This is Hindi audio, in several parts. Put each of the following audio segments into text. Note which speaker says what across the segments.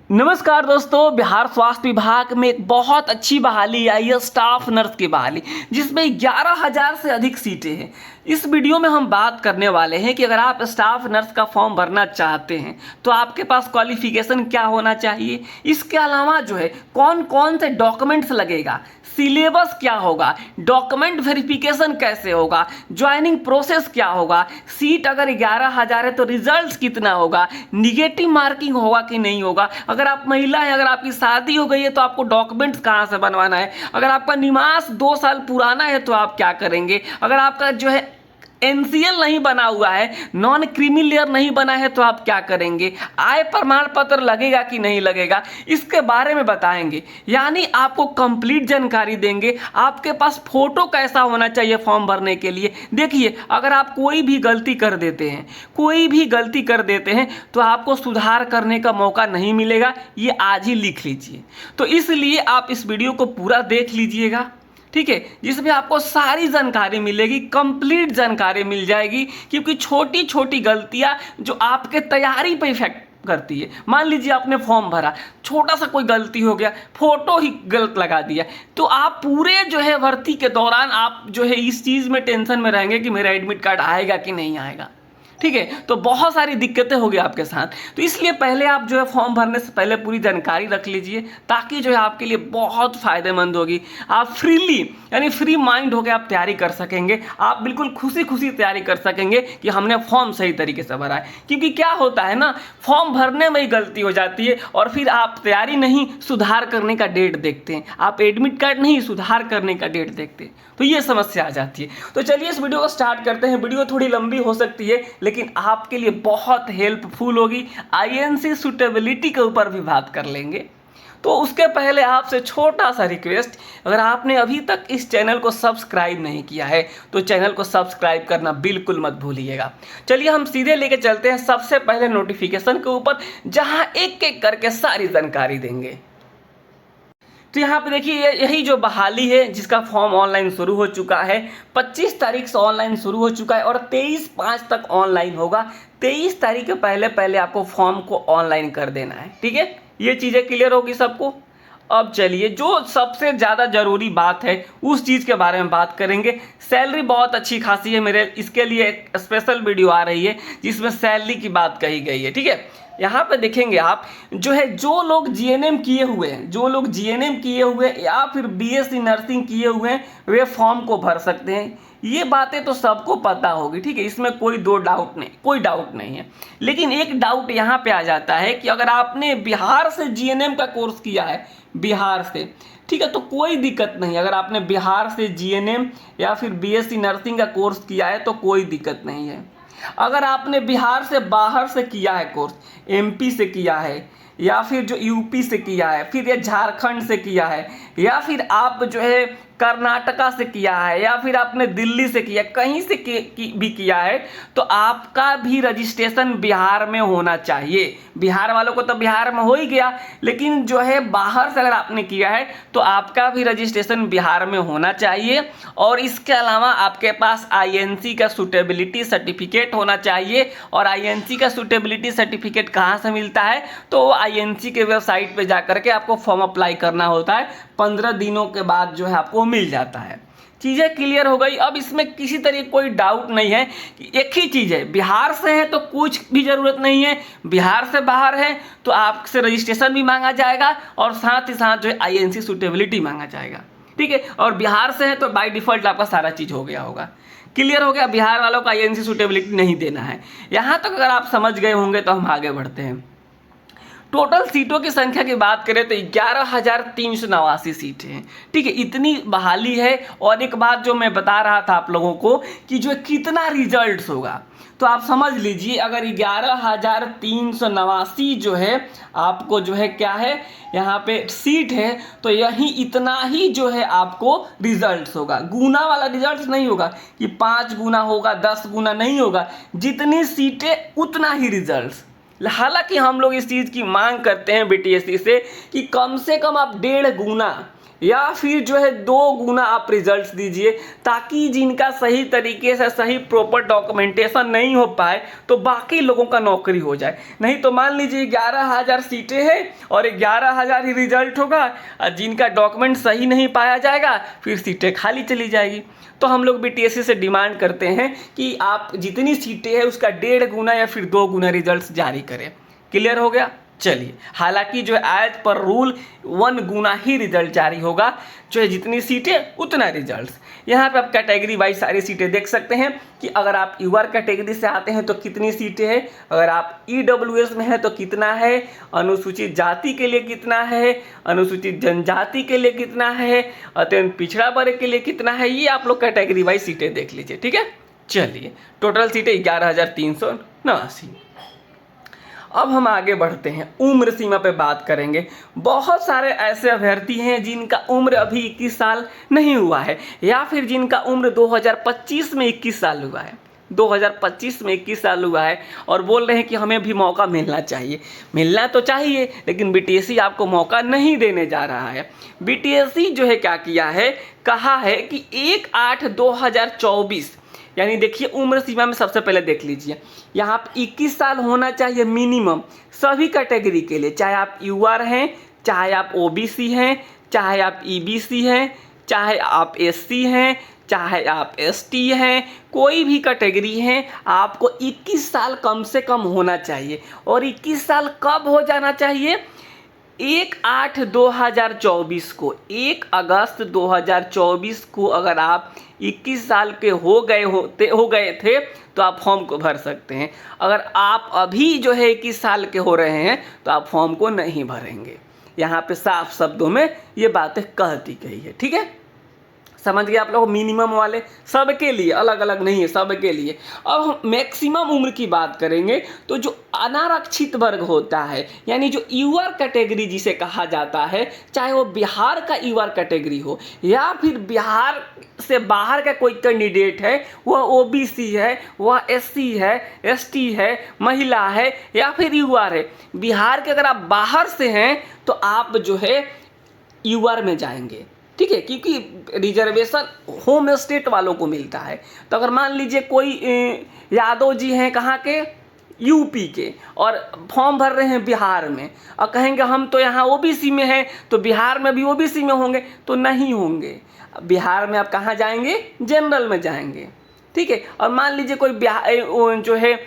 Speaker 1: नमस्कार दोस्तों, बिहार स्वास्थ्य विभाग में एक बहुत अच्छी बहाली आई है, स्टाफ नर्स की बहाली, जिसमें 11,000 से अधिक सीटें हैं। इस वीडियो में हम बात करने वाले हैं कि अगर आप स्टाफ नर्स का फॉर्म भरना चाहते हैं तो आपके पास क्वालिफिकेशन क्या होना चाहिए, इसके अलावा जो है कौन कौन से डॉक्यूमेंट्स लगेगा, सिलेबस क्या होगा, डॉक्यूमेंट वेरिफिकेशन कैसे होगा, ज्वाइनिंग प्रोसेस क्या होगा, सीट अगर 11,000 है तो रिजल्ट कितना होगा, निगेटिव मार्किंग होगा कि नहीं होगा, अगर आप महिला हैं, अगर आपकी शादी हो गई है तो आपको डॉक्यूमेंट्स कहाँ से बनवाना है, अगर आपका निवास 2 साल पुराना है तो आप क्या करेंगे, अगर आपका जो है एनसीएल नहीं बना हुआ है, नॉन क्रीमी लेयर नहीं बना है तो आप क्या करेंगे, आय प्रमाण पत्र लगेगा कि नहीं लगेगा, इसके बारे में बताएंगे। यानी आपको कंप्लीट जानकारी देंगे। आपके पास फोटो कैसा होना चाहिए फॉर्म भरने के लिए। देखिए, अगर आप कोई भी गलती कर देते हैं तो आपको सुधार करने का मौका नहीं मिलेगा, ये आज ही लिख लीजिए। तो इसलिए आप इस वीडियो को पूरा देख लीजिएगा, ठीक है, जिसमें आपको सारी जानकारी मिलेगी, कंप्लीट जानकारी मिल जाएगी। क्योंकि छोटी छोटी गलतियां जो आपके तैयारी पे इफेक्ट करती है। मान लीजिए आपने फॉर्म भरा, छोटा सा कोई गलती हो गया, फोटो ही गलत लगा दिया, तो आप पूरे जो है भर्ती के दौरान आप जो है इस चीज़ में टेंशन में रहेंगे कि मेरा एडमिट कार्ड आएगा कि नहीं आएगा। ठीक है, तो बहुत सारी दिक्कतें होगी आपके साथ। तो इसलिए पहले आप जो है फॉर्म भरने से पहले पूरी जानकारी रख लीजिए, ताकि जो है आपके लिए बहुत फायदेमंद होगी। आप फ्रीली यानी फ्री माइंड होकर आप तैयारी कर सकेंगे। आप बिल्कुल खुशी खुशी तैयारी कर सकेंगे कि हमने फॉर्म सही तरीके से भरा है। क्योंकि क्या होता है ना, फॉर्म भरने में ही गलती हो जाती है और फिर आप तैयारी नहीं, सुधार करने का डेट देखते हैं, आप एडमिट कार्ड नहीं, सुधार करने का डेट देखते हैं, तो ये समस्या आ जाती है। तो चलिए इस वीडियो को स्टार्ट करते हैं। वीडियो थोड़ी लंबी हो सकती है लेकिन आपके लिए बहुत हेल्पफुल होगी। आईएनसी सूटेबिलिटी के ऊपर भी बात कर लेंगे। तो उसके पहले आपसे छोटा सा रिक्वेस्ट, अगर आपने अभी तक इस चैनल को सब्सक्राइब नहीं किया है तो चैनल को सब्सक्राइब करना बिल्कुल मत भूलिएगा। चलिए हम सीधे लेके चलते हैं सबसे पहले नोटिफिकेशन के ऊपर, जहां एक एक करके सारी जानकारी देंगे। तो यहाँ पे देखिए, यही जो बहाली है जिसका फॉर्म ऑनलाइन शुरू हो चुका है, 25 तारीख से ऑनलाइन शुरू हो चुका है और 23/5 तक ऑनलाइन होगा। 23 तारीख के पहले पहले आपको फॉर्म को ऑनलाइन कर देना है, ठीक है। ये चीज़ें क्लियर होगी सबको। अब चलिए जो सबसे ज़्यादा ज़रूरी बात है उस चीज़ के बारे में बात करेंगे। सैलरी बहुत अच्छी खासी है, मेरे इसके लिए एक स्पेशल वीडियो आ रही है जिसमें सैलरी की बात कही गई है, ठीक है। यहाँ पे देखेंगे आप, जो है जो लोग जीएनएम किए हुए हैं, या फिर बीएससी नर्सिंग किए हुए हैं, वे फॉर्म को भर सकते हैं। ये बातें तो सबको पता होगी, ठीक है, इसमें कोई डाउट नहीं है। लेकिन एक डाउट यहाँ पे आ जाता है कि अगर आपने बिहार से जीएनएम का कोर्स किया है, बिहार से, ठीक है, तो कोई दिक्कत नहीं। अगर आपने बिहार से जीएनएम या फिर बीएससी नर्सिंग का कोर्स किया है तो कोई दिक्कत नहीं है। अगर आपने बिहार से बाहर से किया है कोर्स, एमपी से किया है या फिर जो यूपी से किया है, फिर ये झारखंड से किया है, या फिर आप जो है कर्नाटका से किया है, या फिर आपने दिल्ली से किया, कहीं से भी किया है, तो आपका भी रजिस्ट्रेशन बिहार में होना चाहिए। बिहार वालों को तो बिहार में हो ही गया, लेकिन जो है बाहर से अगर आपने किया है तो आपका भी रजिस्ट्रेशन बिहार में होना चाहिए। और इसके अलावा आपके पास आईएनसी का सूटेबिलिटी सर्टिफिकेट होना चाहिए। और आईएनसी का सूटेबिलिटी सर्टिफिकेट कहाँ से मिलता है, तो आईएनसी के वेबसाइट पे जाकर के आपको फॉर्म अप्लाई करना होता है। 15 दिनों के बाद जो है आपको मिल जाता है। चीज़ें क्लियर हो गई। अब इसमें किसी तरह कोई डाउट नहीं है कि एक ही चीज़ है, बिहार से है तो कुछ भी ज़रूरत नहीं है, बिहार से बाहर है तो आपसे रजिस्ट्रेशन भी मांगा जाएगा और साथ ही साथ जो है आईएनसी सूटेबिलिटी मांगा जाएगा, ठीक है। और बिहार से है तो बाय डिफ़ॉल्ट आपका सारा चीज़ हो गया होगा। क्लियर हो गया, बिहार वालों को आईएनसी सूटेबिलिटी नहीं देना है। यहाँ तक अगर आप समझ गए होंगे तो हम आगे बढ़ते हैं। टोटल सीटों की संख्या की बात करें तो 11,389 सीटें हैं, ठीक है, इतनी बहाली है। और एक बात जो मैं बता रहा था आप लोगों को कि जो कितना रिजल्ट्स होगा, तो आप समझ लीजिए अगर 11,389 जो है आपको जो है क्या है यहाँ पे सीट है, तो यही इतना ही जो है आपको रिजल्ट्स होगा। गुना वाला रिजल्ट्स नहीं होगा कि 5 गुना होगा, 10 गुना नहीं होगा, जितनी सीटें उतना ही रिजल्ट्स। हालांकि हम लोग इस चीज़ की मांग करते हैं बीटीएससी से कि कम आप 1.5 गुना या फिर जो है 2 गुना आप रिजल्ट्स दीजिए, ताकि जिनका सही तरीके से सही प्रॉपर डॉक्यूमेंटेशन नहीं हो पाए तो बाकी लोगों का नौकरी हो जाए। नहीं तो मान लीजिए 11,000 सीटें हैं और 11,000 ही रिजल्ट होगा, और जिनका डॉक्यूमेंट सही नहीं पाया जाएगा फिर सीटें खाली चली जाएगी। तो हम लोग बीटीएससी से डिमांड करते हैं कि आप जितनी सीटें हैं उसका 1.5 गुना या फिर 2 गुना रिजल्ट्स जारी करें। क्लियर हो गया? चलिए, हालांकि जो है एज पर रूल 1 गुना ही रिजल्ट जारी होगा, जो है जितनी सीटें उतना रिजल्ट्स। यहाँ पे आप कैटेगरी वाइज सारी सीटें देख सकते हैं कि अगर आप यूआर कैटेगरी से आते हैं तो कितनी सीटें हैं, अगर आप ईडब्ल्यूएस में हैं तो कितना है, अनुसूचित जाति के लिए कितना है, अनुसूचित जनजाति के लिए कितना है, अत्यंत पिछड़ा वर्ग के लिए कितना है, ये आप लोग कैटेगरी वाइज सीटें देख लीजिए। ठीक है, चलिए टोटल सीटें 11,389। अब हम आगे बढ़ते हैं, उम्र सीमा पे बात करेंगे। बहुत सारे ऐसे अभ्यर्थी हैं जिनका उम्र अभी 21 साल नहीं हुआ है, या फिर जिनका उम्र 2025 में 21 साल हुआ है, 2025 में 21 साल हुआ है, और बोल रहे हैं कि हमें भी मौका मिलना चाहिए। मिलना तो चाहिए, लेकिन बीटीएससी आपको मौका नहीं देने जा रहा है। बीटीएससी जो है क्या किया है, कहा है कि 1/8/2024, यानी देखिए उम्र सीमा में सबसे पहले देख लीजिए, यहाँ पर 21 साल होना चाहिए मिनिमम सभी कैटेगरी के लिए, चाहे आप यूआर हैं, चाहे आप ओबीसी हैं, चाहे आप ईबीसी हैं, चाहे आप एससी हैं, चाहे आप एसटी हैं, कोई भी कैटेगरी हैं, आपको 21 साल कम से कम होना चाहिए। और 21 साल कब हो जाना चाहिए? 1/8/2024 को, 1 अगस्त 2024 को अगर आप 21 साल के हो गए थे तो आप फॉर्म को भर सकते हैं। अगर आप अभी जो है 21 साल के हो रहे हैं तो आप फॉर्म को नहीं भरेंगे। यहाँ पे साफ शब्दों में ये बातें कह दी गई है। ठीक है, समझ गए आप लोग? मिनिमम वाले सबके लिए, अलग अलग नहीं है, सबके लिए। अब हम मैक्सिमम उम्र की बात करेंगे तो जो अनारक्षित वर्ग होता है, यानी जो यूआर कैटेगरी जिसे कहा जाता है, चाहे वो बिहार का यूआर कैटेगरी हो या फिर बिहार से बाहर का कोई कैंडिडेट है, वह ओबीसी है, वह एससी है, एसटी है, महिला है या फिर यूआर है, बिहार के अगर आप बाहर से हैं तो आप जो है यूआर में जाएंगे। ठीक है, क्योंकि रिजर्वेशन होम स्टेट वालों को मिलता है। तो अगर मान लीजिए कोई यादव जी हैं कहाँ के, यूपी के, और फॉर्म भर रहे हैं बिहार में, और कहेंगे हम तो यहाँ ओबीसी में हैं तो बिहार में भी ओबीसी में होंगे, तो नहीं होंगे। बिहार में आप कहाँ जाएंगे? जनरल में जाएंगे। ठीक है, और मान लीजिए कोई बिहार जो है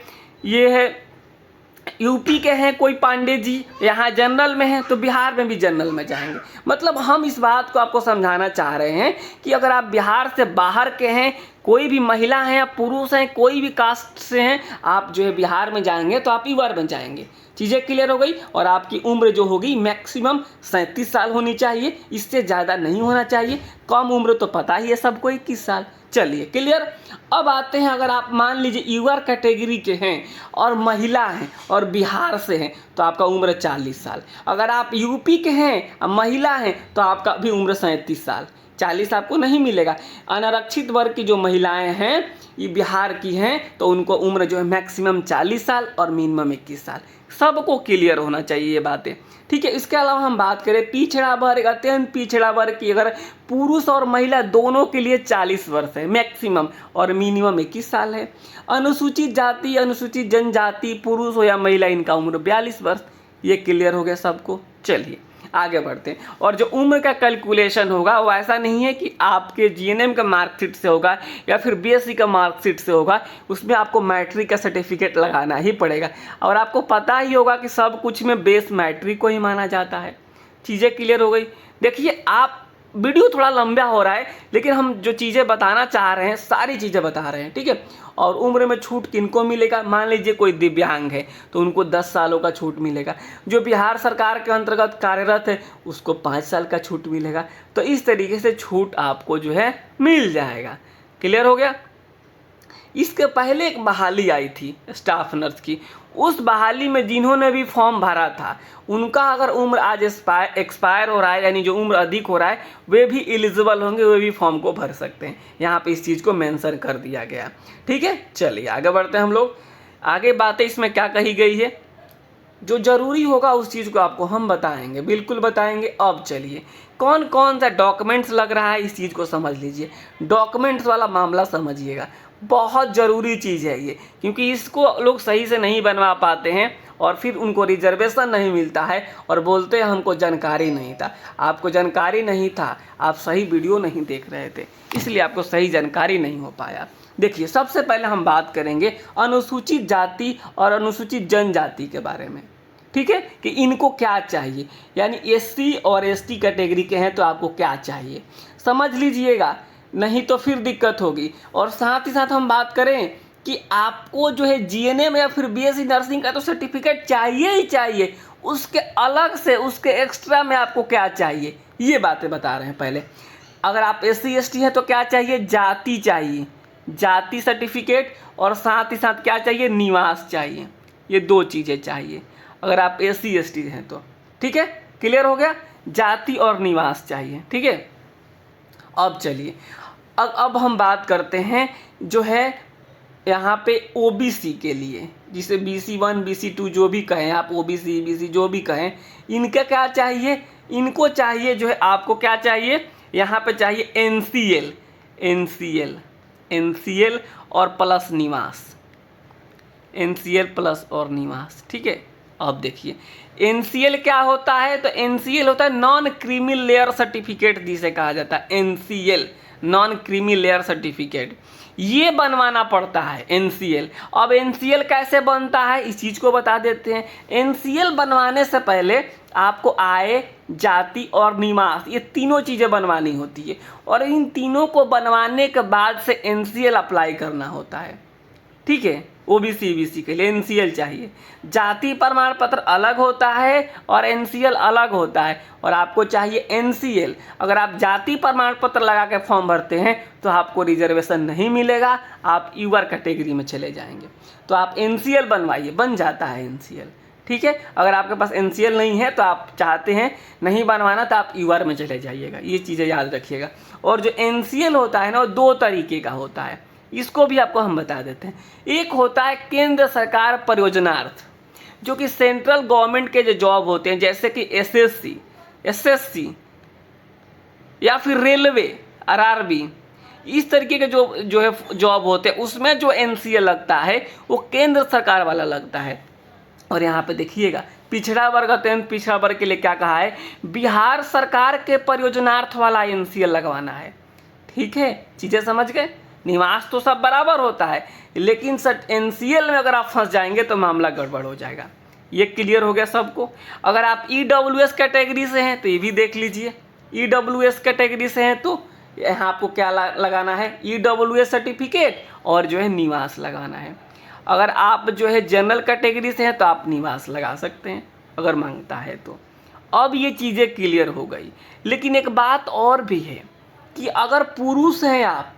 Speaker 1: ये है यूपी के हैं कोई पांडे जी, यहाँ जनरल में हैं तो बिहार में भी जनरल में जाएंगे। मतलब हम इस बात को आपको समझाना चाह रहे हैं कि अगर आप बिहार से बाहर के हैं, कोई भी महिला हैं या पुरुष हैं, कोई भी कास्ट से हैं, आप जो है बिहार में जाएंगे तो आप यूआर बन जाएंगे। चीज़ें क्लियर हो गई। और आपकी उम्र जो होगी मैक्सिमम 37 साल होनी चाहिए, इससे ज़्यादा नहीं होना चाहिए। कम उम्र तो पता ही है सबको, 21 साल। चलिए क्लियर। अब आते हैं, अगर आप मान लीजिए यूआर कैटेगरी के हैं और महिला हैं और बिहार से हैं तो आपका उम्र 40 साल। अगर आप यूपी के हैं और महिला हैं तो आपका भी उम्र 37 साल। 40 आपको नहीं मिलेगा। अनारक्षित वर्ग की जो महिलाएं हैं, ये बिहार की हैं, तो उनको उम्र जो है मैक्सिमम 40 साल और मिनिमम 21 साल। सबको क्लियर होना चाहिए ये बातें। ठीक है, इसके अलावा हम बात करें पिछड़ा वर्ग, अत्यंत पिछड़ा वर्ग की, अगर पुरुष और महिला दोनों के लिए 40 वर्ष है मैक्सिमम और मिनिमम 21 साल है। अनुसूचित जाति, अनुसूचित जनजाति, पुरुष हो या महिला, इनका उम्र 42 वर्ष। ये क्लियर हो गया सबको। चलिए आगे बढ़ते हैं। और जो उम्र का कैलकुलेशन होगा वो ऐसा नहीं है कि आपके जीएनएम का मार्कशीट से होगा या फिर बीएससी का मार्कशीट से होगा, उसमें आपको मैट्रिक का सर्टिफिकेट लगाना ही पड़ेगा। और आपको पता ही होगा कि सब कुछ में बेस मैट्रिक को ही माना जाता है। चीज़ें क्लियर हो गई। देखिए, आप वीडियो थोड़ा लंबा हो रहा है, लेकिन हम जो चीज़ें बताना चाह रहे हैं सारी चीज़ें बता रहे हैं। ठीक है, और उम्र में छूट किनको मिलेगा? मान लीजिए कोई दिव्यांग है तो उनको 10 सालों का छूट मिलेगा। जो बिहार सरकार के अंतर्गत कार्यरत है उसको 5 साल का छूट मिलेगा। तो इस तरीके से छूट आपको जो है मिल जाएगा। क्लियर हो गया। इसके पहले एक बहाली आई थी स्टाफ नर्स की, उस बहाली में जिन्होंने भी फॉर्म भरा था उनका अगर उम्र आज एक्सपायर हो रहा है, यानी जो उम्र अधिक हो रहा है, वे भी एलिजिबल होंगे, वे भी फॉर्म को भर सकते हैं। यहाँ पे इस चीज़ को मेंशन कर दिया गया। ठीक है, चलिए आगे बढ़ते हैं हम लोग। आगे बातें इसमें क्या कही गई है, जो ज़रूरी होगा उस चीज़ को आपको हम बताएंगे, बिल्कुल बताएंगे। अब चलिए कौन कौन सा डॉक्यूमेंट्स लग रहा है इस चीज़ को समझ लीजिए। डॉक्यूमेंट्स वाला मामला समझिएगा, बहुत ज़रूरी चीज़ है ये, क्योंकि इसको लोग सही से नहीं बनवा पाते हैं और फिर उनको रिजर्वेशन नहीं मिलता है और बोलते हैं हमको जानकारी नहीं था। आपको जानकारी नहीं था, आप सही वीडियो नहीं देख रहे थे, इसलिए आपको सही जानकारी नहीं हो पाया। देखिए सबसे पहले हम बात करेंगे अनुसूचित जाति और अनुसूचित जनजाति के बारे में, ठीक है, कि इनको क्या चाहिए, यानी एससी और एसटी कैटेगरी के हैं तो आपको क्या चाहिए, समझ लीजिएगा, नहीं तो फिर दिक्कत होगी। और साथ ही साथ हम बात करें कि आपको जो है जीएनएम या फिर बीएससी नर्सिंग का तो सर्टिफिकेट चाहिए ही चाहिए, उसके अलग से उसके एक्स्ट्रा में आपको क्या चाहिए ये बातें बता रहे हैं। पहले अगर आप एससी एसटी हैं तो क्या चाहिए, जाति चाहिए, जाति सर्टिफिकेट, और साथ ही साथ क्या चाहिए, निवास चाहिए। ये दो चीज़ें चाहिए अगर आप एससी एसटी हैं तो, ठीक है, क्लियर हो गया, जाति और निवास चाहिए, ठीक है। अब चलिए अब हम बात करते हैं जो है यहाँ पे ओबीसी के लिए, जिसे BC1 BC2 जो भी कहें आप, ओबीसी BC जो भी कहें, इनका क्या चाहिए, इनको चाहिए जो है आपको क्या चाहिए, यहाँ पे चाहिए NCL और प्लस निवास, NCL प्लस और निवास, ठीक है। अब देखिए NCL क्या होता है, तो NCL होता है नॉन क्रीमी लेयर सर्टिफिकेट जिसे कहा जाता है, NCL non creamy layer certificate, ये बनवाना पड़ता है NCL। अब NCL कैसे बनता है इस चीज़ को बता देते हैं। NCL बनवाने से पहले आपको आय, जाति और निवास, ये तीनों चीज़ें बनवानी होती है, और इन तीनों को बनवाने के बाद से NCL अप्लाई करना होता है, ठीक है। ओबीसी BC के लिए NCL चाहिए, जाति प्रमाण पत्र अलग होता है और NCL अलग होता है, और आपको चाहिए NCL। अगर आप जाति प्रमाण पत्र लगा के फॉर्म भरते हैं तो आपको रिजर्वेशन नहीं मिलेगा, आप यूआर कैटेगरी में चले जाएंगे, तो आप NCL बनवाइए, बन जाता है NCL, ठीक है। अगर आपके पास NCL नहीं है तो आप चाहते हैं नहीं बनवाना तो आप यूआर में चले जाइएगा, ये चीज़ें याद रखिएगा। और जो NCL होता है ना वो दो तरीके का होता है, इसको भी आपको हम बता देते हैं। एक होता है केंद्र सरकार परियोजनार्थ, जो कि सेंट्रल गवर्नमेंट के जो जॉब होते हैं, जैसे कि SSC या फिर रेलवे RRB, इस तरीके के जो है जॉब होते हैं, उसमें जो NCL लगता है वो केंद्र सरकार वाला लगता है। और यहाँ पे देखिएगा पिछड़ा वर्ग, अत्यंत पिछड़ा वर्ग के लिए क्या कहा है, बिहार सरकार के परियोजनार्थ वाला NCL लगवाना है, ठीक है, चीज़ें समझ गए। निवास तो सब बराबर होता है, लेकिन NCL में अगर आप फंस जाएंगे तो मामला गड़बड़ हो जाएगा। ये क्लियर हो गया सबको। अगर आप EWS कैटेगरी से हैं तो ये भी देख लीजिए, EWS कैटेगरी से हैं तो यहाँ आपको क्या लगाना है, EWS सर्टिफिकेट और जो है निवास लगाना है। अगर आप जो है जनरल कैटेगरी से हैं तो आप निवास लगा सकते हैं अगर मांगता है तो। अब ये चीज़ें क्लियर हो गई, लेकिन एक बात और भी है कि अगर पुरुष हैं, आप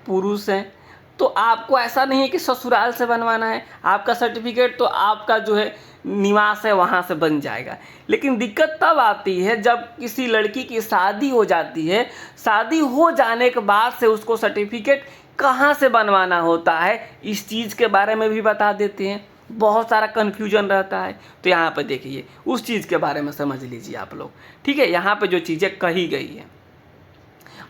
Speaker 1: पुरुष हैं तो आपको ऐसा नहीं है कि ससुराल से बनवाना है, आपका सर्टिफिकेट तो आपका जो है निवास है वहाँ से बन जाएगा। लेकिन दिक्कत तब आती है जब किसी लड़की की शादी हो जाती है, शादी हो जाने के बाद से उसको सर्टिफिकेट कहाँ से बनवाना होता है, इस चीज़ के बारे में भी बता देते हैं। बहुत सारा कन्फ्यूजन रहता है, तो यहाँ पे देखिए उस चीज़ के बारे में समझ लीजिए आप लोग, ठीक है। यहाँ पे जो चीज़ें कही गई है,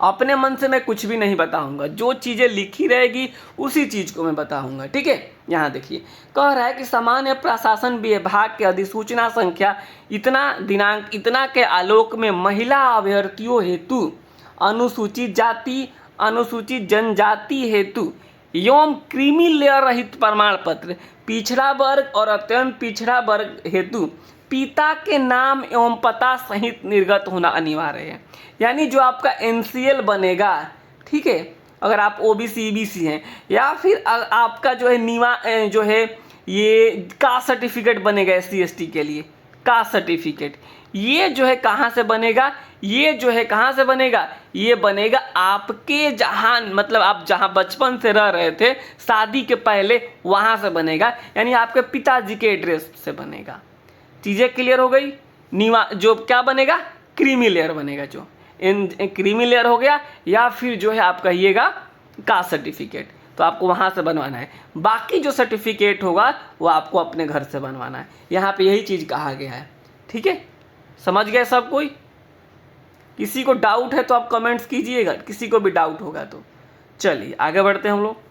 Speaker 1: अपने मन से मैं कुछ भी नहीं बताऊंगा, जो चीज़ें लिखी रहेगी उसी चीज़ को मैं बताऊंगा, ठीक है। यहाँ देखिए कह रहा है कि सामान्य प्रशासन विभाग के अधिसूचना संख्या इतना दिनांक इतना के आलोक में महिला अभ्यर्थियों हेतु अनुसूचित जाति, अनुसूचित जनजाति हेतु एवं क्रीमी लेयर रहित प्रमाण पत्र, पिछड़ा वर्ग और अत्यंत पिछड़ा वर्ग हेतु पिता के नाम एवं पता सहित निर्गत होना अनिवार्य है। यानी जो आपका NCL बनेगा, ठीक है, अगर आप OBC BC हैं, या फिर आपका जो है जो है ये कास्ट सर्टिफिकेट बनेगा SC ST के लिए, कास्ट सर्टिफिकेट, ये जो है कहाँ से बनेगा, ये जो है कहाँ से बनेगा, ये बनेगा आपके जहाँ, मतलब आप जहाँ बचपन से रह रहे थे शादी के पहले, वहाँ से बनेगा, यानी आपके पिताजी के एड्रेस से बनेगा। चीज़ें क्लियर हो गई। जो क्या बनेगा, क्रीमी लेयर बनेगा, जो क्रीमी लेयर हो गया, या फिर जो है आप कहिएगा कास्ट सर्टिफिकेट। तो आपको वहाँ से बनवाना है। बाकी जो सर्टिफिकेट होगा वो आपको अपने घर से बनवाना है। यहाँ पे यही चीज़ कहा गया है। ठीक है, समझ गए सब कोई? किसी को डाउट है तो आप कमेंट्स कीजिएगा, किसी को भी डाउट होगा तो। चलिए आगे बढ़ते हैं हम लोग।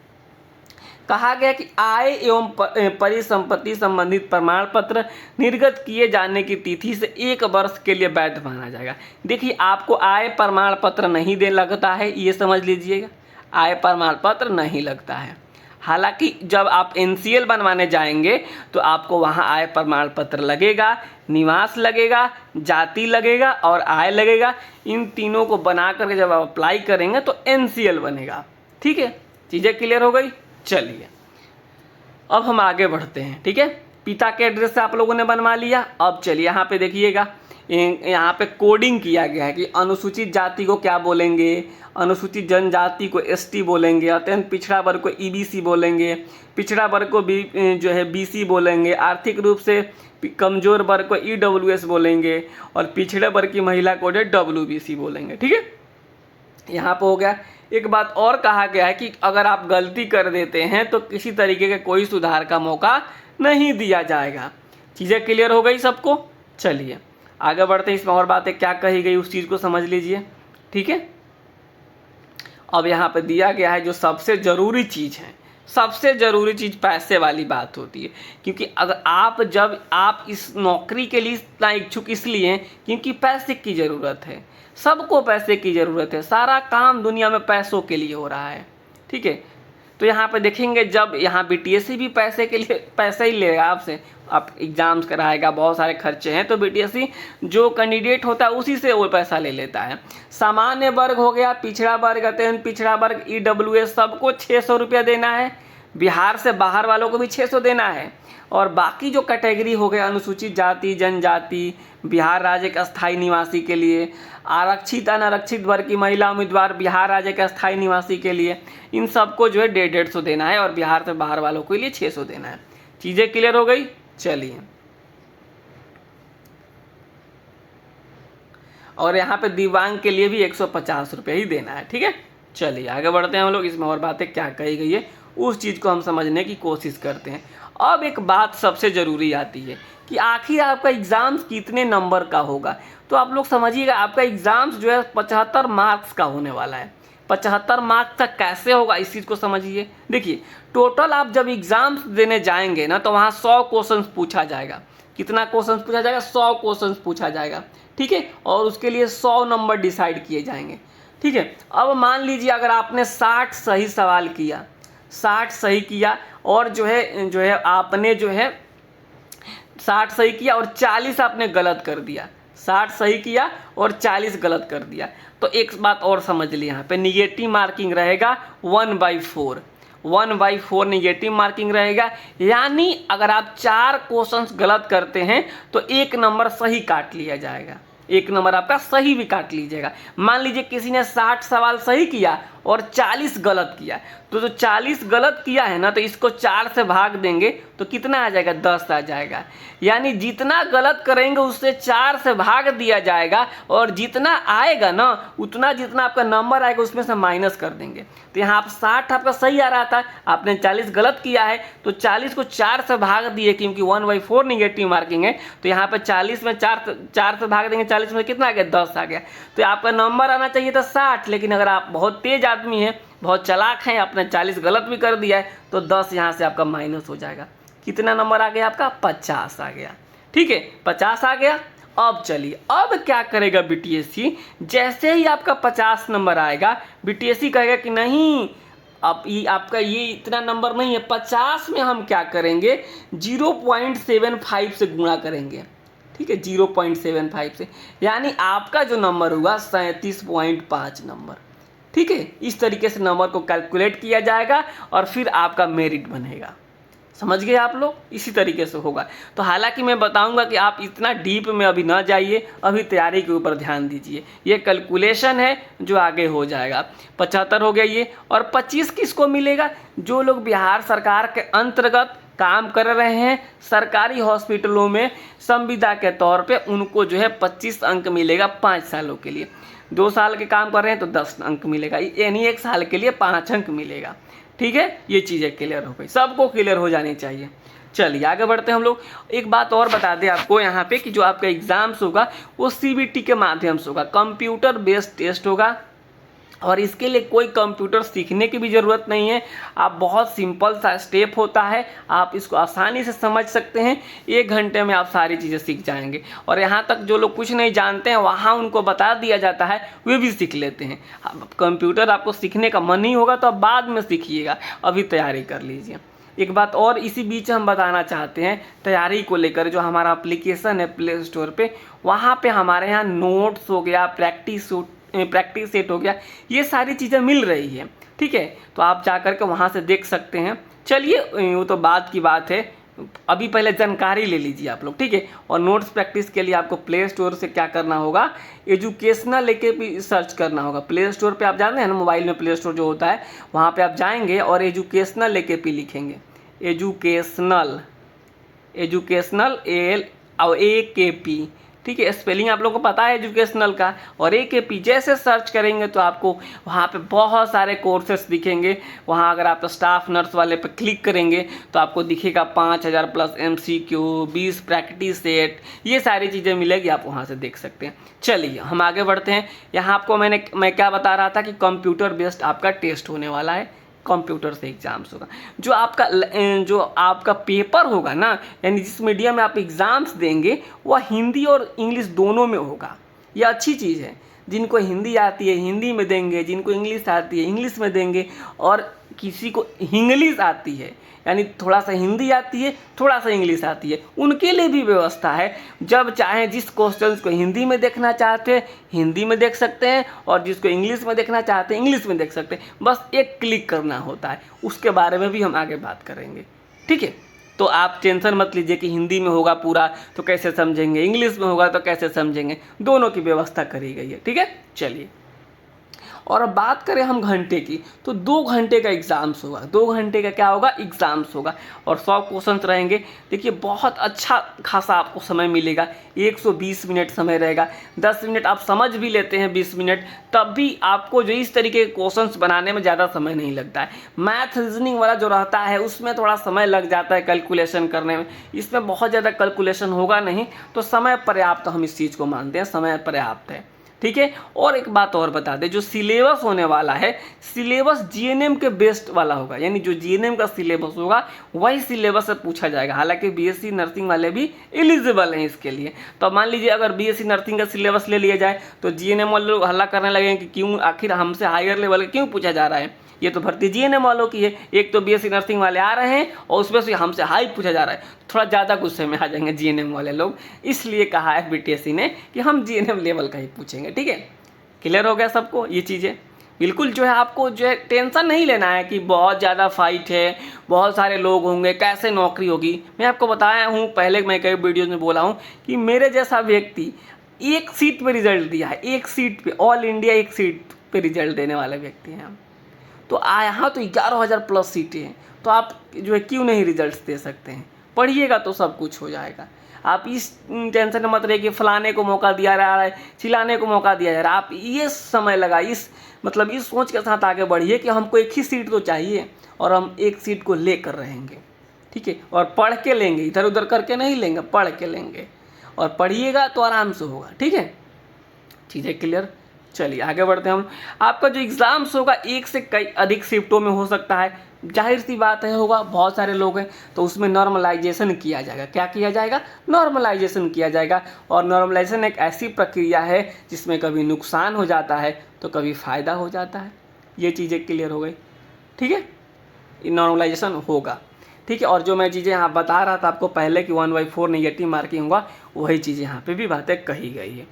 Speaker 1: कहा गया कि आय एवं परिसंपत्ति संबंधित प्रमाण पत्र निर्गत किए जाने की तिथि से 1 वर्ष के लिए वैध माना जाएगा। देखिए, आपको आय प्रमाण पत्र नहीं दे लगता है, ये समझ लीजिएगा, आय प्रमाण पत्र नहीं लगता है। हालांकि जब आप NCL बनवाने जाएंगे तो आपको वहाँ आय प्रमाण पत्र लगेगा, निवास लगेगा, जाति लगेगा और आय लगेगा। इन तीनों को बना करके जब आप अप्लाई करेंगे तो NCL बनेगा। ठीक है, चीज़ें क्लियर हो गई? चलिए अब हम आगे बढ़ते हैं। ठीक है, पिता के एड्रेस से आप लोगों ने बनवा लिया। अब चलिए यहाँ पे देखिएगा, यहाँ पे कोडिंग किया गया है कि अनुसूचित जाति को क्या बोलेंगे, अनुसूचित जनजाति को ST बोलेंगे, अत्यंत पिछड़ा वर्ग को EBC बोलेंगे, पिछड़ा वर्ग को जो है BC बोलेंगे, आर्थिक रूप से कमजोर वर्ग को EWS बोलेंगे और पिछड़े वर्ग की महिला को WBC बोलेंगे। ठीक है, यहाँ पे हो गया। एक बात और कहा गया है कि अगर आप गलती कर देते हैं तो किसी तरीके का कोई सुधार का मौका नहीं दिया जाएगा। चीज़ें क्लियर हो गई सबको? चलिए आगे बढ़ते हैं, इसमें और बातें क्या कही गई उस चीज़ को समझ लीजिए। ठीक है, अब यहाँ पे दिया गया है जो सबसे ज़रूरी चीज़ है, सबसे ज़रूरी चीज़ पैसे वाली बात होती है। क्योंकि अगर जब आप इस नौकरी के लिए इतना इच्छुक इसलिए हैं क्योंकि पैसे की ज़रूरत है, सबको पैसे की ज़रूरत है, सारा काम दुनिया में पैसों के लिए हो रहा है। ठीक है, तो यहाँ पे देखेंगे जब यहाँ BTSC भी पैसे के लिए पैसे ही लेगा आपसे, आप एग्ज़ाम्स कराएगा, बहुत सारे खर्चे हैं, तो BTSC जो कैंडिडेट होता है उसी से वो पैसा ले लेता है। सामान्य वर्ग हो गया, पिछड़ा वर्ग, अत्यंत पिछड़ा वर्ग, EWS, सबको 600 रुपया देना है। बिहार से बाहर वालों को भी 600 देना है। और बाकी जो कैटेगरी हो गए, अनुसूचित जाति, जनजाति, बिहार राज्य के अस्थायी निवासी के लिए, आरक्षित अनारक्षित वर्ग की महिला उम्मीदवार बिहार राज्य के अस्थायी निवासी के लिए, इन सबको जो है 150 देना है और बिहार से बाहर वालों के लिए 600 देना है। चीज़ें क्लियर हो गई? चलिए, और यहाँ पे दिव्यांग के लिए भी 150 रुपये ही देना है। ठीक है, चलिए आगे बढ़ते हैं हम लोग। इसमें और बातें क्या कही गई है उस चीज़ को हम समझने की कोशिश करते हैं। अब एक बात सबसे ज़रूरी आती है कि आखिर आपका एग्ज़ाम्स कितने नंबर का होगा। तो आप लोग समझिएगा, आपका एग्ज़ाम्स जो है 75 मार्क्स का होने वाला है। 75 मार्क्स का कैसे होगा इस चीज़ को समझिए। देखिए, टोटल आप जब एग्ज़ाम्स देने जाएंगे ना तो वहाँ 100 क्वेश्चन पूछा जाएगा। कितना क्वेश्चन पूछा जाएगा? 100 क्वेश्चन पूछा जाएगा। ठीक है, और उसके लिए 100 नंबर डिसाइड किए जाएंगे। ठीक है, अब मान लीजिए अगर आपने 60 सही सवाल किया, 60 सही किया और जो है आपने जो है 60 सही किया और 40 आपने गलत कर दिया, 60 सही किया और 40 गलत कर दिया, तो एक बात और समझ ली, यहाँ पे निगेटिव मार्किंग रहेगा 1/4, 1/4 निगेटिव मार्किंग रहेगा। यानी अगर आप 4 क्वेश्चंस गलत करते हैं तो 1 नंबर सही काट लिया जाएगा, 1 नंबर आपका सही भी काट लीजिएगा। मान लीजिए किसी ने 60 सवाल सही किया और 40 गलत किया, तो जो 40 गलत किया है ना, तो इसको 4 से भाग देंगे तो कितना आ जाएगा? 10 आ जाएगा। यानी जितना गलत करेंगे उससे 4 से भाग दिया जाएगा और जितना आएगा ना उतना, जितना आपका नंबर आएगा उसमें से माइनस कर देंगे। तो यहाँ आप 60 आपका सही आ रहा था, आपने 40 गलत किया है तो 40 को 4 से भाग दिए, क्योंकि 1/4 निगेटिव मार्किंग है, तो यहाँ पे 40 में 4 से भाग देंगे, 40 में कितना आ गया? 10 आ गया। तो आपका नंबर आना चाहिए था 60, लेकिन अगर आप बहुत तेज आदमी हैं, बहुत चालाक हैं, आपने 40 गलत भी कर दिया है, तो 10 यहाँ से आपका माइनस हो जाएगा। कितना नंबर आ गया आपका? 50 आ गया। ठीक है, 50 आ गया। अब चलिए, अब क्या करेगा BTSC? जैसे ही आपका 50 नंबर आएगा, BTSC कहेगा कि नहीं, अब आपका ये इतना नंबर नहीं है, 50 में हम क्या करेंगे? 0.75 से गुणा करेंगे। ठीक है, 0.75 से, यानी आपका जो नंबर होगा 37.5 नंबर। ठीक है, इस तरीके से नंबर को कैलकुलेट किया जाएगा और फिर आपका मेरिट बनेगा। समझ गए आप लोग? इसी तरीके से होगा। तो हालांकि मैं बताऊंगा कि आप इतना डीप में अभी ना जाइए, अभी तैयारी के ऊपर ध्यान दीजिए। ये कैलकुलेशन है जो आगे हो जाएगा। 75 हो गया ये, और 25 किसको मिलेगा? जो लोग बिहार सरकार के अंतर्गत काम कर रहे हैं सरकारी हॉस्पिटलों में संविदा के तौर पे, उनको जो है 25 अंक मिलेगा 5 सालों के लिए। 2 साल के काम कर रहे हैं तो 10 अंक मिलेगा, यानी 1 साल के लिए 5 अंक मिलेगा। ठीक है, ये चीज़ें क्लियर हो गई, सबको क्लियर हो जानी चाहिए। चलिए आगे बढ़ते हैं हम लोग। एक बात और बता दें आपको यहाँ पे कि जो आपका एग्ज़ाम्स होगा वो CBT के माध्यम से होगा, कंप्यूटर बेस्ड टेस्ट होगा। और इसके लिए कोई कंप्यूटर सीखने की भी ज़रूरत नहीं है, आप बहुत सिंपल सा स्टेप होता है, आप इसको आसानी से समझ सकते हैं, 1 घंटे में आप सारी चीज़ें सीख जाएंगे। और यहाँ तक जो लोग कुछ नहीं जानते हैं वहाँ उनको बता दिया जाता है, वे भी सीख लेते हैं। कंप्यूटर आपको सीखने का मन नहीं होगा तो आप बाद में सीखिएगा, अभी तैयारी कर लीजिए। एक बात और इसी बीच हम बताना चाहते हैं तैयारी को लेकर, जो हमारा एप्लीकेशन है प्ले स्टोर पे, वहाँ पे हमारे यहाँ नोट्स हो गया, प्रैक्टिस सेट हो गया, ये सारी चीज़ें मिल रही है, ठीक है। तो आप जा कर के वहाँ से देख सकते हैं। चलिए वो तो बाद की बात है, अभी पहले जानकारी ले लीजिए आप लोग, ठीक है। और नोट्स प्रैक्टिस के लिए आपको प्ले स्टोर से क्या करना होगा, एजुकेशनल लेके भी सर्च करना होगा। प्ले स्टोर पे आप जानते हैं ना, मोबाइल में प्ले स्टोर जो होता है वहाँ पे आप जाएंगे और एजुकेशनल लेके भी लिखेंगे, एजुकेशनल AKP, ठीक है। स्पेलिंग आप लोगों को पता है एजुकेशनल का, और AKP जैसे सर्च करेंगे तो आपको वहाँ पे बहुत सारे कोर्सेस दिखेंगे। वहाँ अगर आप स्टाफ नर्स वाले पे क्लिक करेंगे तो आपको दिखेगा 5000 प्लस MCQ, 20 प्रैक्टिस सेट, ये सारी चीज़ें मिलेगी, आप वहाँ से देख सकते हैं। चलिए हम आगे बढ़ते हैं। यहाँ आपको मैं क्या बता रहा था कि कंप्यूटर बेस्ड आपका टेस्ट होने वाला है, कंप्यूटर से एग्ज़ाम्स होगा। जो आपका पेपर होगा ना, यानी जिस मीडियम में आप एग्ज़ाम्स देंगे वह हिंदी और इंग्लिश दोनों में होगा। यह अच्छी चीज़ है, जिनको हिंदी आती है हिंदी में देंगे, जिनको इंग्लिश आती है इंग्लिश में देंगे, और किसी को इंग्लिश आती है यानी थोड़ा सा हिंदी आती है थोड़ा सा इंग्लिश आती है, उनके लिए भी व्यवस्था है। जब चाहें जिस क्वेश्चंस को हिंदी में देखना चाहते हैं हिंदी में देख सकते हैं, और जिसको इंग्लिश में देखना चाहते हैं इंग्लिश में देख सकते हैं, बस एक क्लिक करना होता है। उसके बारे में भी हम आगे बात करेंगे, ठीक है। तो आप टेंशन मत लीजिए कि हिंदी में होगा पूरा तो कैसे समझेंगे, इंग्लिश में होगा तो कैसे समझेंगे, दोनों की व्यवस्था करी गई है, ठीक है। चलिए, और अब बात करें हम घंटे की, तो 2 घंटे का एग्ज़ाम्स होगा। 2 घंटे का क्या होगा, एग्ज़ाम्स होगा, और 100 क्वेश्चंस रहेंगे। देखिए बहुत अच्छा खासा आपको समय मिलेगा, 120 मिनट समय रहेगा। 10 मिनट आप समझ भी लेते हैं, 20 मिनट, तब भी आपको जो इस तरीके के क्वेश्चंस बनाने में ज़्यादा समय नहीं लगता है। मैथ रीजनिंग वाला जो रहता है उसमें थोड़ा समय लग जाता है कैलकुलेशन करने में, इसमें बहुत ज़्यादा कैलकुलेशन होगा नहीं, तो समय पर्याप्त हम इस चीज़ को मानते हैं, समय पर्याप्त है, ठीक है। और एक बात और बता दें, जो सिलेबस होने वाला है, सिलेबस GNM के बेस्ड वाला होगा, यानी जो GNM का सिलेबस होगा वही सिलेबस से पूछा जाएगा। हालांकि BSc नर्सिंग वाले भी एलिजिबल हैं इसके लिए। तो मान लीजिए अगर BSc नर्सिंग का सिलेबस ले लिया जाए तो GNM वाले लोग हल्ला करने लगेंगे कि क्यों, आखिर हमसे हायर लेवल का क्यों पूछा जा रहा है, ये तो भर्ती GNM वालों की है। एक तो BSc नर्सिंग वाले आ रहे हैं और उसमें से हमसे हाई पूछा जा रहा है, थोड़ा ज़्यादा गुस्से में आ जाएंगे GNM वाले लोग। इसलिए कहा है BTSC ने कि हम GNM लेवल का ही पूछेंगे, ठीक है। क्लियर हो गया सबको ये चीज़ें। बिल्कुल जो है आपको जो है टेंशन नहीं लेना है कि बहुत ज़्यादा फाइट है, बहुत सारे लोग होंगे, कैसे नौकरी होगी। मैं आपको बताया हूँ, पहले मैं कई वीडियोज़ में बोला हूँ कि मेरे जैसा व्यक्ति 1 सीट पे रिजल्ट दिया है, 1 सीट पे, ऑल इंडिया 1 सीट पे रिजल्ट देने वाले व्यक्ति हैं हम। तो यहाँ तो 11,000 प्लस सीटें हैं, तो आप जो है क्यों नहीं रिजल्ट्स दे सकते हैं। पढ़िएगा तो सब कुछ हो जाएगा। आप इस टेंशन में मत रहिए कि फलाने को मौका दिया जा रहा है, चिल्लाने को मौका दिया जा रहा है। आप ये समय लगा, इस सोच के साथ आगे बढ़िए कि हमको 1 ही सीट तो चाहिए और हम 1 सीट को लेकर रहेंगे, ठीक है। और पढ़ के लेंगे, इधर उधर करके नहीं लेंगे, पढ़ के लेंगे, और पढ़िएगा तो आराम से होगा, ठीक है। चीज़ें क्लियर। चलिए आगे बढ़ते हैं हम। आपका जो एग्ज़ाम्स होगा 1 से कई अधिक शिफ्टों में हो सकता है, जाहिर सी बात है, होगा, बहुत सारे लोग हैं, तो उसमें नॉर्मलाइजेशन किया जाएगा। क्या किया जाएगा, नॉर्मलाइजेशन किया जाएगा। और नॉर्मलाइजेशन एक ऐसी प्रक्रिया है जिसमें कभी नुकसान हो जाता है तो कभी फ़ायदा हो जाता है। ये चीज़ें क्लियर हो गई, ठीक है। नॉर्मलाइजेशन होगा, ठीक है। और जो मैं चीज़ें यहाँ बता रहा था आपको पहले कि 1/4 नेगेटिव मार्किंग होगा, वही चीज़ यहाँ पे भी बातें कही गई है।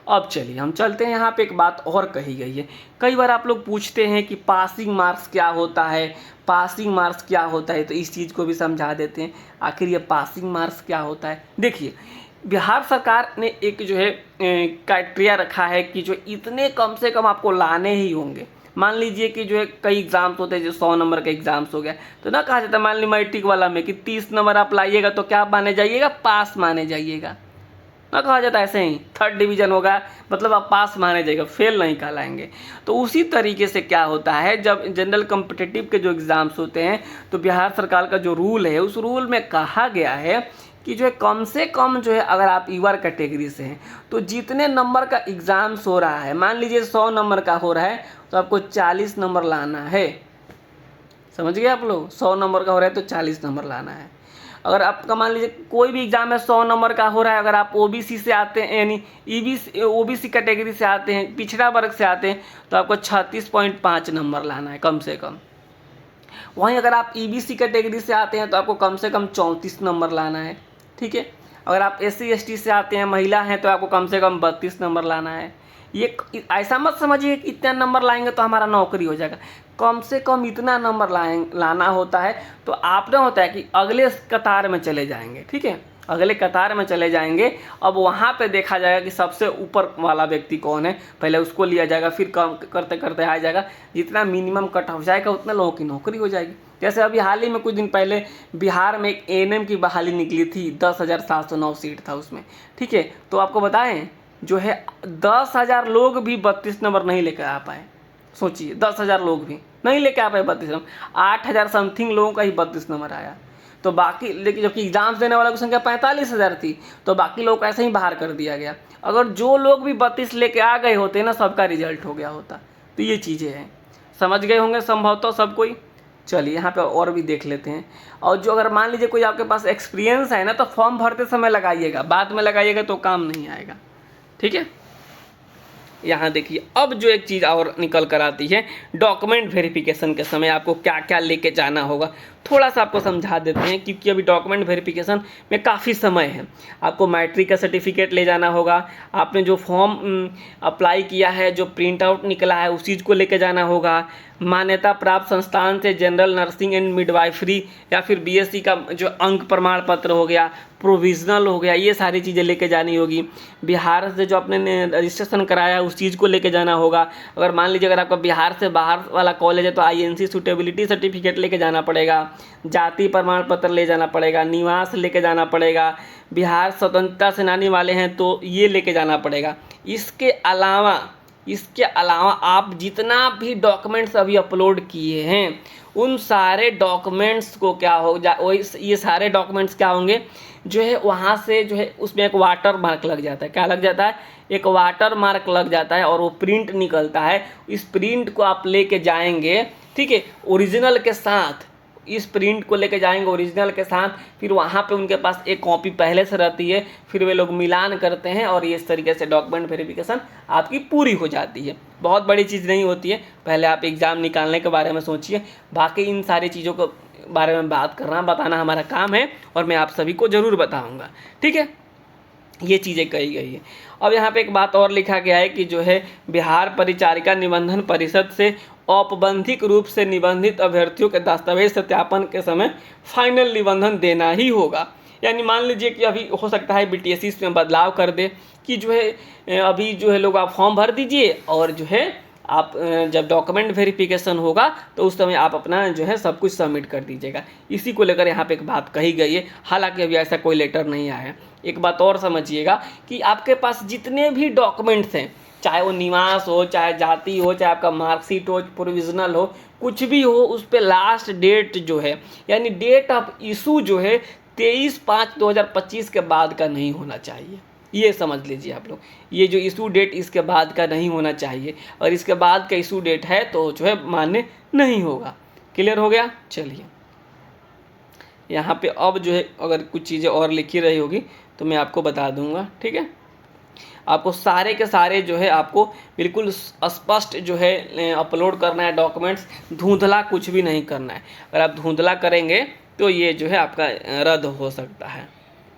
Speaker 1: अब चलिए हम चलते हैं, यहाँ पे एक बात और कही गई है। कई बार आप लोग पूछते हैं कि पासिंग मार्क्स क्या होता है, पासिंग मार्क्स क्या होता है, तो इस चीज़ को भी समझा देते हैं। आखिर ये पासिंग मार्क्स क्या होता है। देखिए, बिहार सरकार ने एक जो है क्राइटेरिया रखा है कि जो इतने कम से कम आपको लाने ही होंगे। मान लीजिए कि जो है कई एग्ज़ाम्स होते हैं, जो 100 नंबर का एग्ज़ाम्स हो गया, तो ना कहा जाता है मान ली मैट्रिक वाला में कि 30 नंबर आप लाइएगा तो क्या माने जाइएगा, पास माने जाइएगा। ना कहा जाता ऐसे ही 3rd डिवीज़न होगा मतलब आप पास माने जाएगा, फेल नहीं कहलाएंगे। तो उसी तरीके से क्या होता है, जब जनरल कॉम्पिटिटिव के जो एग्ज़ाम्स होते हैं तो बिहार सरकार का जो रूल है उस रूल में कहा गया है कि जो है कम से कम जो है अगर आप ईवर कैटेगरी से हैं तो जितने नंबर का एग्ज़ाम्स हो रहा है, मान लीजिए 100 नंबर का हो रहा है तो आपको 40 नंबर लाना है। समझ गए आप लोग, 100 नंबर का हो रहा है तो 40 नंबर लाना है। अगर आपका मान लीजिए कोई भी एग्ज़ाम है 100 नंबर का हो रहा है, अगर आप ओबीसी से आते हैं यानी ओबीसी कैटेगरी से आते हैं, पिछड़ा वर्ग से आते हैं तो आपको 36.5 नंबर लाना है कम से कम। वहीं अगर आप ईबीसी कैटेगरी से आते हैं तो आपको कम से कम 34 नंबर लाना है। ठीक है, अगर आप एससी एसटी से आते हैं, महिला हैं, तो आपको कम से कम 32 नंबर लाना है। ये ऐसा मत समझिए कि इतना नंबर लाएंगे तो हमारा नौकरी हो जाएगा, कम से कम इतना नंबर लाना होता है। तो आपने होता है कि अगले कतार में चले जाएंगे। ठीक है, अगले कतार में चले जाएंगे। अब वहाँ पे देखा जाएगा कि सबसे ऊपर वाला व्यक्ति कौन है, पहले उसको लिया जाएगा, फिर कम करते करते आ जाएगा, जितना मिनिमम कट हो जाएगा उतना लोगों की नौकरी हो जाएगी। जैसे अभी हाल ही में कुछ दिन पहले बिहार में एक एएनएम की बहाली निकली थी, 10,709 सीट था उसमें। ठीक है, तो आपको बताएं जो है 10,000 लोग भी 32 नंबर नहीं लेकर आ पाए। सोचिए 10,000 लोग भी नहीं लेकर आ पाए 32 नंबर, 8,000 समथिंग लोगों का ही 32 नंबर आया। तो बाकी, लेकिन जबकि एग्जाम्स देने वालों की संख्या 45,000 थी तो बाकी लोग को ऐसे ही बाहर कर दिया गया। अगर जो लोग भी 32 लेके आ गए होते ना, सबका रिजल्ट हो गया होता। तो ये चीज़ें हैं, समझ गए होंगे संभवतः सब कोई। चलिए यहाँ पे और भी देख लेते हैं। और जो अगर मान लीजिए कोई आपके पास एक्सपीरियंस है ना, तो फॉर्म भरते समय लगाइएगा, बाद में लगाइएगा तो काम नहीं आएगा। ठीक है, यहाँ देखिए अब जो एक चीज़ और निकल कर आती है, डॉक्यूमेंट वेरिफिकेशन के समय आपको क्या क्या लेके जाना होगा। थोड़ा सा आपको समझा देते हैं, क्योंकि अभी डॉक्यूमेंट वेरिफिकेशन में काफ़ी समय है। आपको मैट्रिक का सर्टिफिकेट ले जाना होगा, आपने जो फॉर्म अप्लाई किया है, जो प्रिंट आउट निकला है उस चीज़ को लेके जाना होगा, मान्यता प्राप्त संस्थान से जनरल नर्सिंग एंड मिडवाइफरी या फिर बीएससी का जो अंक प्रमाण पत्र हो गया, प्रोविज़नल हो गया, ये सारी चीज़ें लेके जानी होगी। बिहार से जो आपने रजिस्ट्रेशन कराया उस चीज़ को लेके जाना होगा। अगर मान लीजिए अगर आपका बिहार से बाहर वाला कॉलेज है तो आईएनसी सूटेबिलिटी सर्टिफिकेट लेके जाना पड़ेगा, जाति प्रमाण पत्र ले जाना पड़ेगा, निवास लेके जाना पड़ेगा, बिहार स्वतंत्रता सेनानी वाले हैं तो ये लेके जाना पड़ेगा। इसके अलावा आप जितना भी डॉक्यूमेंट्स अभी अपलोड किए हैं उन सारे डॉक्यूमेंट्स को क्या हो ये सारे डॉक्यूमेंट्स क्या होंगे, जो है वहाँ से जो है उसमें एक वाटर मार्क लग जाता है। क्या लग जाता है? एक वाटर मार्क लग जाता है और वो प्रिंट निकलता है। इस प्रिंट को आप लेके जाएंगे, ठीक है, ओरिजिनल के साथ। इस प्रिंट को लेके जाएंगे ओरिजिनल के साथ, फिर वहाँ पे उनके पास एक कॉपी पहले से रहती है, फिर वे लोग मिलान करते हैं और इस तरीके से डॉक्यूमेंट वेरिफिकेशन आपकी पूरी हो जाती है। बहुत बड़ी चीज़ नहीं होती है, पहले आप एग्ज़ाम निकालने के बारे में सोचिए। बाकी इन सारी चीज़ों को बारे में बात करना बताना हमारा काम है और मैं आप सभी को ज़रूर बताऊँगा। ठीक है, ये चीज़ें कही गई है। अब यहाँ पे एक बात और लिखा गया है कि जो है बिहार परिचारिका निबंधन परिषद से औपबंधिक रूप से निबंधित अभ्यर्थियों के दस्तावेज सत्यापन के समय फाइनल निबंधन देना ही होगा। यानी मान लीजिए कि अभी हो सकता है बीटीएससी इसमें बदलाव कर दे कि जो है अभी जो है लोग आप फॉर्म भर दीजिए और जो है आप जब डॉक्यूमेंट वेरिफिकेशन होगा तो उस समय आप अपना जो है सब कुछ सबमिट कर दीजिएगा। इसी को लेकर यहाँ पे एक बात कही गई है, हालांकि अभी ऐसा कोई लेटर नहीं आया है। एक बात और समझिएगा कि आपके पास जितने भी डॉक्यूमेंट्स हैं, चाहे वो निवास हो, चाहे जाति हो, चाहे आपका मार्कशीट हो, प्रोविजनल हो, कुछ भी हो, उस पर लास्ट डेट जो है यानी डेट ऑफ इशू जो है 23/5/2025 के बाद का नहीं होना चाहिए। ये समझ लीजिए आप लोग, ये जो इशू डेट इसके बाद का नहीं होना चाहिए, और इसके बाद का इशू डेट है तो जो है मान्य नहीं होगा। क्लियर हो गया? चलिए यहाँ पे अब जो है अगर कुछ चीज़ें और लिखी रही होगी तो मैं आपको बता दूंगा। ठीक है, आपको सारे के सारे जो है आपको बिल्कुल स्पष्ट जो है अपलोड करना है डॉक्यूमेंट्स, धुंधला कुछ भी नहीं करना है। अगर आप धुंधला करेंगे तो ये जो है आपका रद्द हो सकता है।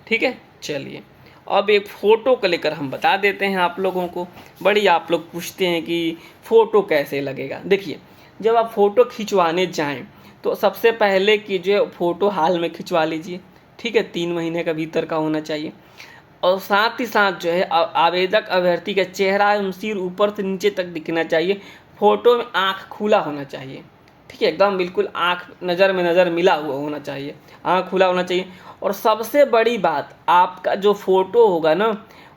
Speaker 1: ठीक है, चलिए अब एक फ़ोटो को लेकर हम बता देते हैं आप लोगों को। बड़ी आप लोग पूछते हैं कि फ़ोटो कैसे लगेगा। देखिए, जब आप फ़ोटो खिंचवाने जाएं तो सबसे पहले कि जो फ़ोटो हाल में खिंचवा लीजिए। ठीक है, 3 महीने का भीतर का होना चाहिए। और साथ ही साथ जो है आवेदक अभ्यर्थी का चेहरा एवं सिर ऊपर से नीचे तक दिखना चाहिए। फ़ोटो में आँख खुला होना चाहिए। ठीक है, एकदम बिल्कुल आँख नज़र में नज़र मिला हुआ होना चाहिए, आँख खुला होना चाहिए। और सबसे बड़ी बात, आपका जो फ़ोटो होगा ना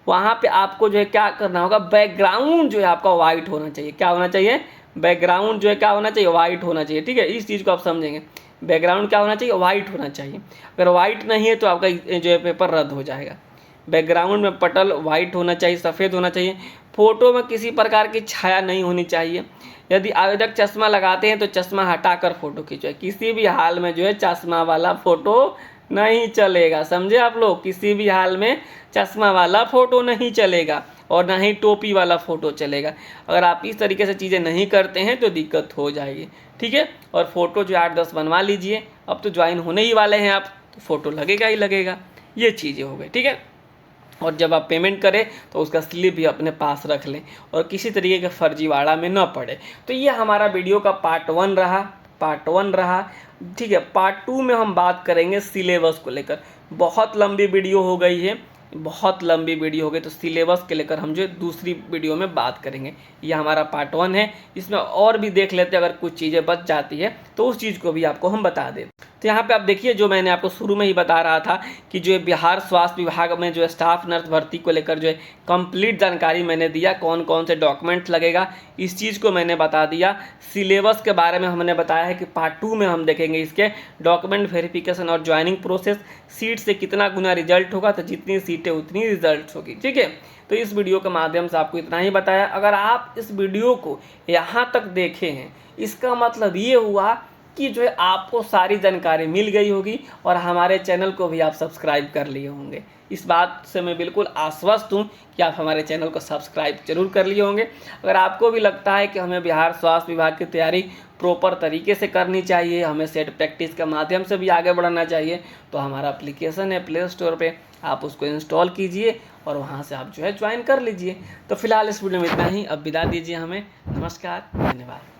Speaker 1: वहाँ पे आपको जो है क्या करना होगा, बैकग्राउंड जो है आपका वाइट होना चाहिए। क्या होना चाहिए, बैकग्राउंड जो है क्या होना चाहिए, वाइट होना चाहिए। ठीक है, इस चीज़ को आप समझेंगे, बैकग्राउंड क्या होना चाहिए, वाइट होना चाहिए। अगर वाइट नहीं है तो आपका जो है पेपर रद्द हो जाएगा। बैकग्राउंड में पटल वाइट होना चाहिए, सफ़ेद होना चाहिए। फ़ोटो में किसी प्रकार की छाया नहीं होनी चाहिए। यदि आवेदक चश्मा लगाते हैं तो चश्मा हटाकर फ़ोटो खींचवाए। किसी भी हाल में जो है चश्मा वाला फ़ोटो नहीं चलेगा, समझे आप लोग। किसी भी हाल में चश्मा वाला फ़ोटो नहीं चलेगा और ना ही टोपी वाला फ़ोटो चलेगा। अगर आप इस तरीके से चीज़ें नहीं करते हैं तो दिक्कत हो जाएगी। ठीक है, और फ़ोटो जो 8-10 बनवा लीजिए। अब तो ज्वाइन होने ही वाले हैं आप, तो फ़ोटो लगेगा ही लगेगा। ये चीज़ें हो गई। ठीक है, और जब आप पेमेंट करें तो उसका स्लिप भी अपने पास रख लें और किसी तरीके के फर्जीवाड़ा में न पड़े। तो ये हमारा वीडियो का पार्ट 1 रहा। ठीक है, पार्ट 2 में हम बात करेंगे सिलेबस को लेकर। बहुत लंबी वीडियो हो गई है, तो सिलेबस के लेकर हम जो दूसरी वीडियो में बात करेंगे। ये हमारा पार्ट 1 है, इसमें और भी देख लेते हैं, अगर कुछ चीज़ें बच जाती है तो उस चीज़ को भी आपको हम बता दें। तो यहाँ पे आप देखिए, जो मैंने आपको शुरू में ही बता रहा था कि जो बिहार स्वास्थ्य विभाग में जो है स्टाफ नर्स भर्ती को लेकर जो है कंप्लीट जानकारी मैंने दिया, कौन कौन से डॉक्यूमेंट्स लगेगा इस चीज़ को मैंने बता दिया। सिलेबस के बारे में हमने बताया है कि पार्ट 2 में हम देखेंगे इसके डॉक्यूमेंट वेरिफिकेशन और ज्वाइनिंग प्रोसेस, सीट से कितना गुना रिजल्ट होगा, तो जितनी सीटें उतनी रिजल्ट होगी। ठीक है, तो इस वीडियो के माध्यम से आपको इतना ही बताया। अगर आप इस वीडियो को यहाँ तक देखे हैं, इसका मतलब ये हुआ कि जो है आपको सारी जानकारी मिल गई होगी और हमारे चैनल को भी आप सब्सक्राइब कर लिए होंगे। इस बात से मैं बिल्कुल आश्वस्त हूँ कि आप हमारे चैनल को सब्सक्राइब जरूर कर लिए होंगे। अगर आपको भी लगता है कि हमें बिहार स्वास्थ्य विभाग की तैयारी प्रॉपर तरीके से करनी चाहिए, हमें सेट प्रैक्टिस के माध्यम से भी आगे बढ़ना चाहिए, तो हमारा एप्लीकेशन है प्ले स्टोर पे, आप उसको इंस्टॉल कीजिए और वहाँ से आप जो है ज्वाइन कर लीजिए। तो फिलहाल इस वीडियो में इतना ही, अब विदा दीजिए हमें। नमस्कार, धन्यवाद।